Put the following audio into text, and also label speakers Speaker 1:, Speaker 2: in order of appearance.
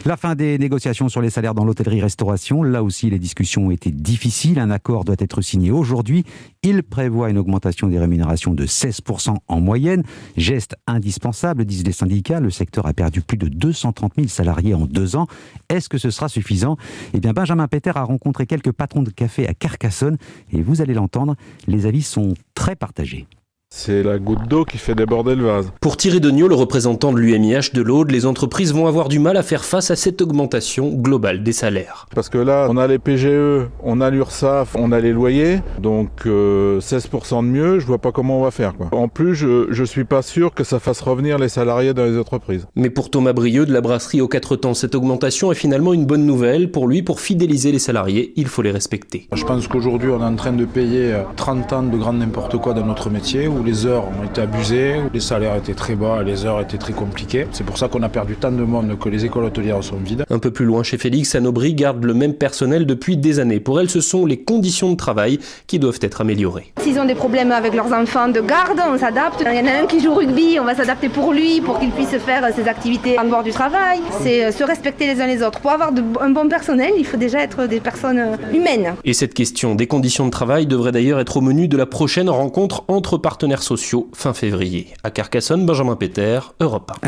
Speaker 1: La fin des négociations sur les salaires dans l'hôtellerie-restauration. Là aussi, les discussions ont été difficiles. Un accord doit être signé aujourd'hui. Il prévoit une augmentation des rémunérations de 16% en moyenne. Geste indispensable, disent les syndicats. Le secteur a perdu plus de 230 000 salariés en 2 ans. Est-ce que ce sera suffisant ? Eh bien, Benjamin Peter a rencontré quelques patrons de café à Carcassonne. Et vous allez l'entendre, les avis sont très partagés.
Speaker 2: C'est la goutte d'eau qui fait déborder le vase.
Speaker 3: Pour Thierry Degnaud, le représentant de l'UMIH de l'Aude, les entreprises vont avoir du mal à faire face à cette augmentation globale des salaires.
Speaker 2: Parce que là, on a les PGE, on a l'URSSAF, on a les loyers, donc 16% de mieux, je vois pas comment on va faire, quoi. En plus, je suis pas sûr que ça fasse revenir les salariés dans les entreprises.
Speaker 3: Mais pour Thomas Brieux de la brasserie aux 4 temps, cette augmentation est finalement une bonne nouvelle. Pour lui, pour fidéliser les salariés, il faut les respecter.
Speaker 4: Je pense qu'aujourd'hui, on est en train de payer 30 ans de grand n'importe quoi dans notre métier, où les heures ont été abusées, où les salaires étaient très bas et les heures étaient très compliquées. C'est pour ça qu'on a perdu tant de monde, que les écoles hôtelières sont vides.
Speaker 3: Un peu plus loin chez Félix, Anobry garde le même personnel depuis des années. Pour elle, ce sont les conditions de travail qui doivent être améliorées.
Speaker 5: S'ils ont des problèmes avec leurs enfants de garde, on s'adapte. Il y en a un qui joue au rugby, on va s'adapter pour lui, pour qu'il puisse faire ses activités en dehors du travail. C'est se respecter les uns les autres. Pour avoir un bon personnel, il faut déjà être des personnes humaines.
Speaker 3: Et cette question des conditions de travail devrait d'ailleurs être au menu de la prochaine rencontre entre partenaires sociaux fin février. À Carcassonne, Benjamin Peter, Europe 1.